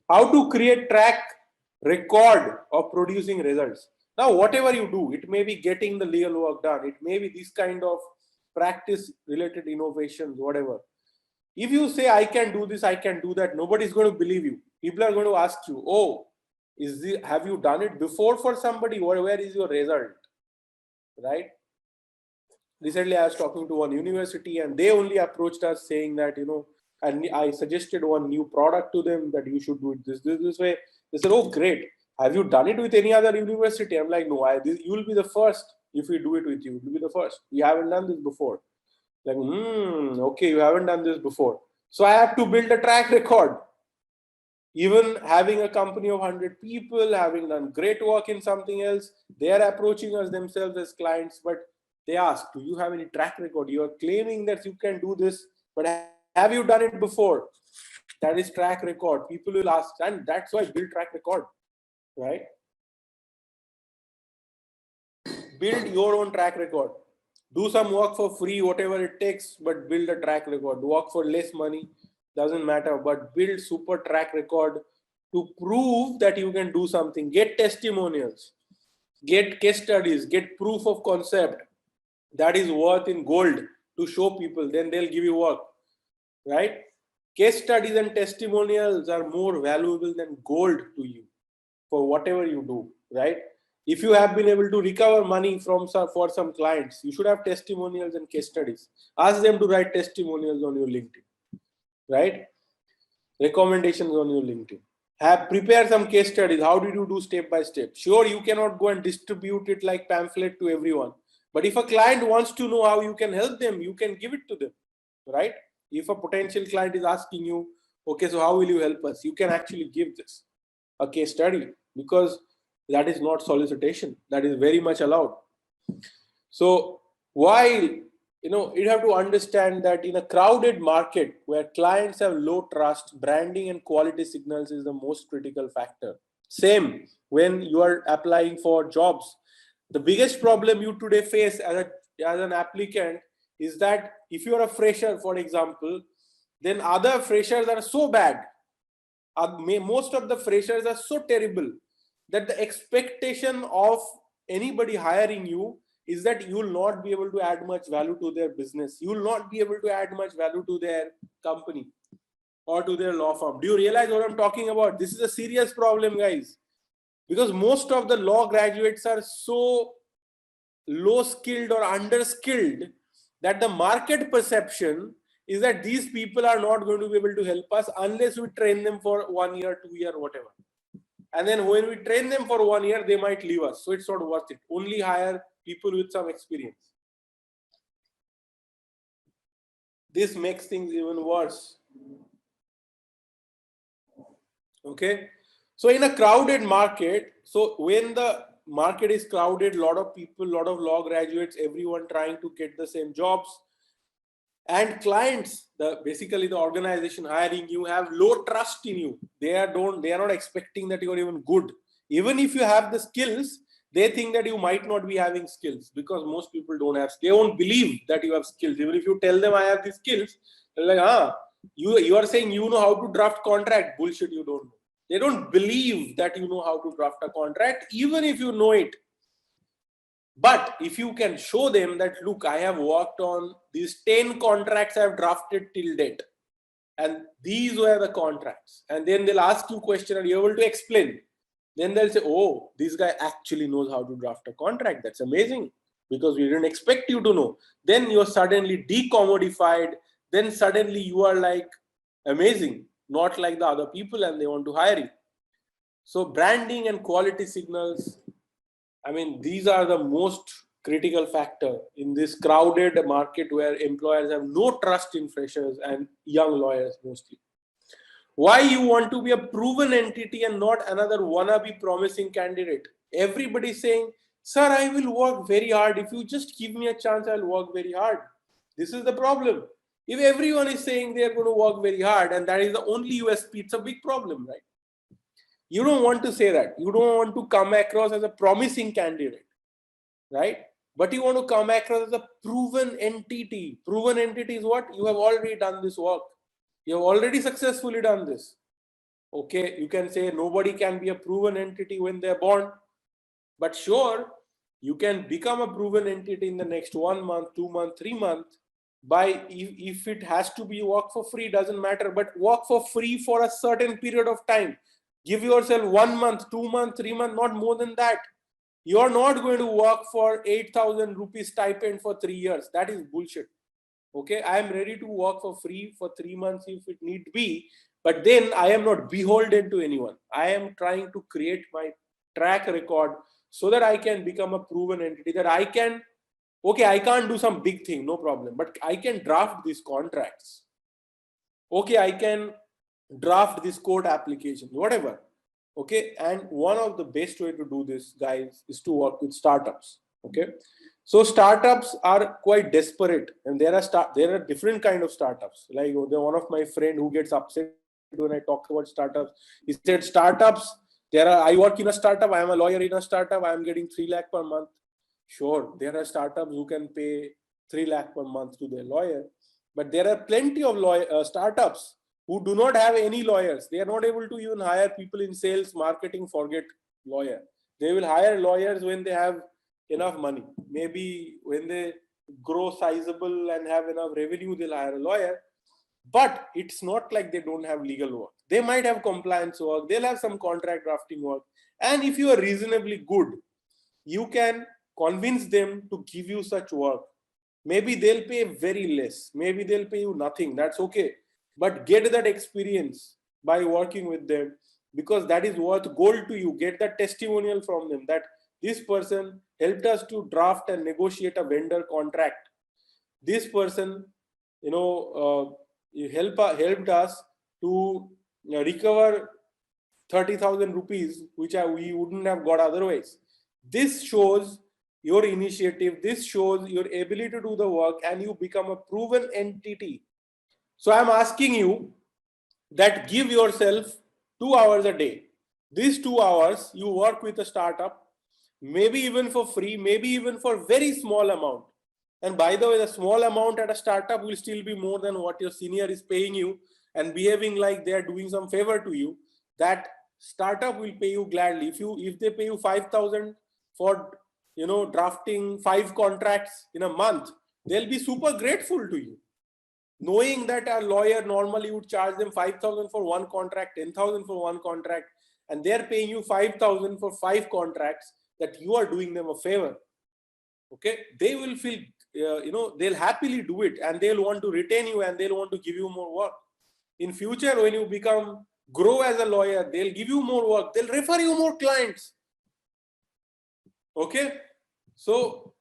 How to create track record of producing results. Now, whatever you do, it may be getting the legal work done. It may be this kind of practice related innovations, whatever. If you say, I can do this, I can do that, nobody's going to believe you. People are going to ask you, oh, have you done it before for somebody? Where is your result? Right? Recently, I was talking to one university and they only approached us saying that, and I suggested one new product to them that you should do it this way. They said, oh, great. Have you done it with any other university? I'm like, no, you will be the first. If we do it with you, you'll be the first. We haven't done this before. Like, okay, you haven't done this before. So I have to build a track record. Even having a company of 100 people, having done great work in something else, they are approaching us themselves as clients, but they ask, do you have any track record? You are claiming that you can do this, but have you done it before? That is track record. People will ask, and that's why build track record, right? Build your own track record. Do some work for free, whatever it takes, but build a track record. Work for less money, doesn't matter, but build super track record to prove that you can do something. Get testimonials, get case studies, get proof of concept that is worth in gold to show people, then they'll give you work, right? Case studies and testimonials are more valuable than gold to you for whatever you do, right? If you have been able to recover money for some clients, you should have testimonials and case studies. Ask them to write testimonials on your LinkedIn, right? Recommendations on your LinkedIn. Prepare some case studies. How did you do step by step? Sure, you cannot go and distribute it like pamphlet to everyone. But if a client wants to know how you can help them, you can give it to them, right? If a potential client is asking you, okay, so how will you help us? You can actually give this, a case study, because that is not solicitation. That is very much allowed. So while you have to understand that in a crowded market where clients have low trust, branding and quality signals is the most critical factor. Same when you are applying for jobs. The biggest problem you today face as an applicant is that if you are a fresher, for example, then other freshers are so bad. Most of the freshers are so terrible that the expectation of anybody hiring you is that you will not be able to add much value to their business. You will not be able to add much value to their company or to their law firm. Do you realize what I'm talking about? This is a serious problem, guys, because most of the law graduates are so low skilled or underskilled that the market perception is that these people are not going to be able to help us unless we train them for 1 year, 2 year, whatever. And then when we train them for 1 year, they might leave us. So it's not worth it. Only hire people with some experience. This makes things even worse. Okay. So in a crowded market, so when the market is crowded, a lot of people, a lot of law graduates, everyone trying to get the same jobs, and clients, basically the organization hiring you, have low trust in you. They are not expecting that you are even good. Even if you have the skills, they think that you might not be having skills, because most people don't have. They won't believe that you have skills. Even if you tell them I have these skills, they're like, you are saying you know how to draft contract. Bullshit, you don't know. They don't believe that you know how to draft a contract, even if you know it. But if you can show them that, look, I have worked on these 10 contracts I have drafted till date, and these were the contracts, and then they'll ask you a question and you're able to explain, then they'll say, oh, this guy actually knows how to draft a contract. That's amazing, because we didn't expect you to know. Then you're suddenly decommodified. Then suddenly you are like amazing, not like the other people, and they want to hire you. So branding and quality signals, I mean, these are the most critical factor in this crowded market where employers have no trust in freshers and young lawyers mostly. Why you want to be a proven entity and not another wannabe promising candidate? Everybody saying, sir, I will work very hard. If you just give me a chance, I'll work very hard. This is the problem. If everyone is saying they're going to work very hard and that is the only USP, it's a big problem, right? You don't want to say that. You don't want to come across as a promising candidate, right? But you want to come across as a proven entity. Proven entity is what? You have already done this work. You have already successfully done this. Okay, you can say nobody can be a proven entity when they're born, but sure, you can become a proven entity in the next 1 month, 2 months, 3 months. By if it has to be work for free, doesn't matter, but work for free for a certain period of time. Give yourself 1 month, 2 months, 3 months, not more than that. You're not going to work for 8,000 rupees stipend for 3 years. That is bullshit. Okay, I am ready to work for free for 3 months if it need be, but then I am not beholden to anyone. I am trying to create my track record so that I can become a proven entity, that I can, okay, I can't do some big thing, no problem, but I can draft these contracts. Okay, I can draft this code application, whatever. Okay, and one of the best way to do this, guys, is to work with startups. Okay, so startups are quite desperate, and there are different kind of startups. Like one of my friend who gets upset when I talk about startups. He said startups. I work in a startup. I am a lawyer in a startup. I am getting 3 lakh per month. Sure, there are startups who can pay 3 lakh per month to their lawyer, but there are plenty of startups who do not have any lawyers. They are not able to even hire people in sales, marketing, forget lawyer. They will hire lawyers when they have enough money. Maybe when they grow sizable and have enough revenue, they'll hire a lawyer. But it's not like they don't have legal work. They might have compliance work. They'll have some contract drafting work. And if you are reasonably good, you can convince them to give you such work. Maybe they'll pay very less. Maybe they'll pay you nothing. That's okay. But get that experience by working with them, because that is worth gold to you. Get that testimonial from them that this person helped us to draft and negotiate a vendor contract. This person, helped us to recover 30,000 rupees, which we wouldn't have got otherwise. This shows your initiative. This shows your ability to do the work, and you become a proven entity. So I'm asking you that give yourself 2 hours a day. These 2 hours you work with a startup, maybe even for free, maybe even for very small amount. And by the way, the small amount at a startup will still be more than what your senior is paying you, and behaving like they are doing some favor to you. That startup will pay you gladly. If they pay you 5,000 for drafting 5 contracts in a month, they'll be super grateful to you, knowing that a lawyer normally would charge them 5,000 for one contract, 10,000 for one contract, and they're paying you 5,000 for 5 contracts, that you are doing them a favor. Okay, they will feel, they'll happily do it, and they'll want to retain you, and they'll want to give you more work. In future, when you grow as a lawyer, they'll give you more work, they'll refer you more clients. Okay, so,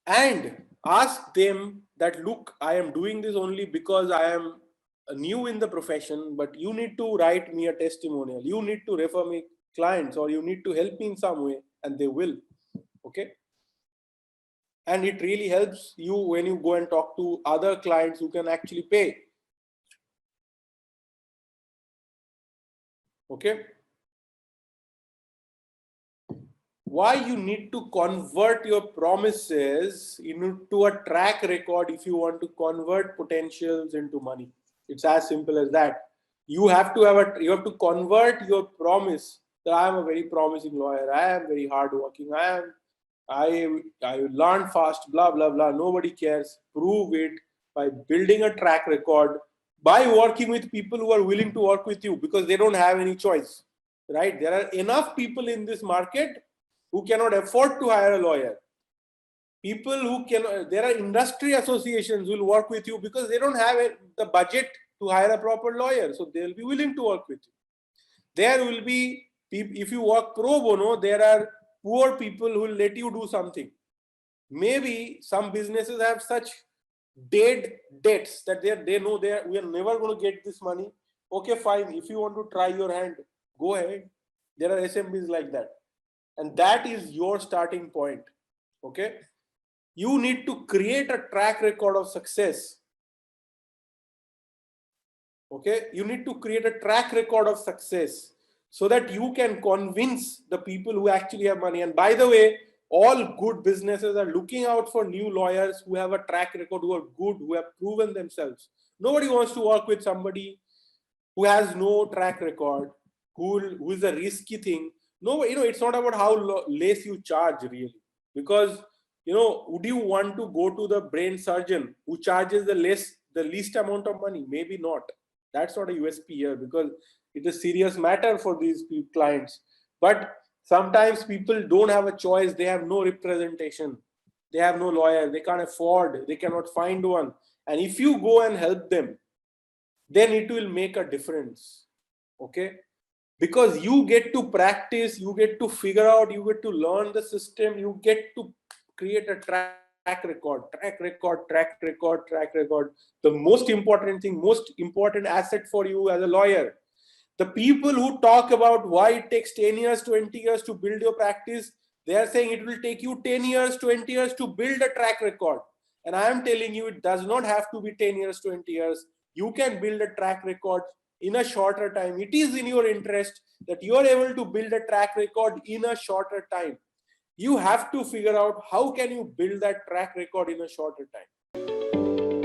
and ask them that, look, I am doing this only because I am new in the profession, but you need to write me a testimonial, you need to refer me clients, or you need to help me in some way, and they will. Okay, and it really helps you when you go and talk to other clients who can actually pay. Okay, why you need to convert your promises into a track record if you want to convert potentials into money. It's as simple as that. You have to convert your promise that I am a very promising lawyer, I am very hardworking, I learn fast, blah blah blah. Nobody cares. Prove it by building a track record, by working with people who are willing to work with you, because they don't have any choice, right? There are enough people in this market who cannot afford to hire a lawyer. People who can, there are industry associations who will work with you because they don't have the budget to hire a proper lawyer, so they'll be willing to work with you. There will be, if you work pro bono, there are poor people who will let you do something. Maybe some businesses have such dead debts that they know we are never going to get this money. Okay, fine. If you want to try your hand, go ahead. There are SMBs like that. And that is your starting point. Okay. You need to create a track record of success. Okay. You need to create a track record of success so that you can convince the people who actually have money. And by the way, all good businesses are looking out for new lawyers who have a track record, who are good, who have proven themselves. Nobody wants to work with somebody who has no track record, who is a risky thing. No, it's not about how less you charge really, because would you want to go to the brain surgeon who charges the least amount of money? Maybe not. That's not a USP here, because it's a serious matter for these clients. But sometimes people don't have a choice. They have no representation, they have no lawyer, they can't afford, they cannot find one. And if you go and help them, then it will make a difference. Okay, because you get to practice, you get to figure out, you get to learn the system, you get to create a track record. The most important thing, most important asset for you as a lawyer. The people who talk about why it takes 10 years, 20 years to build your practice, they are saying it will take you 10 years, 20 years to build a track record. And I am telling you, it does not have to be 10 years, 20 years. You can build a track record in a shorter time. It is in your interest that you are able to build a track record in a shorter time. You have to figure out how can you build that track record in a shorter time.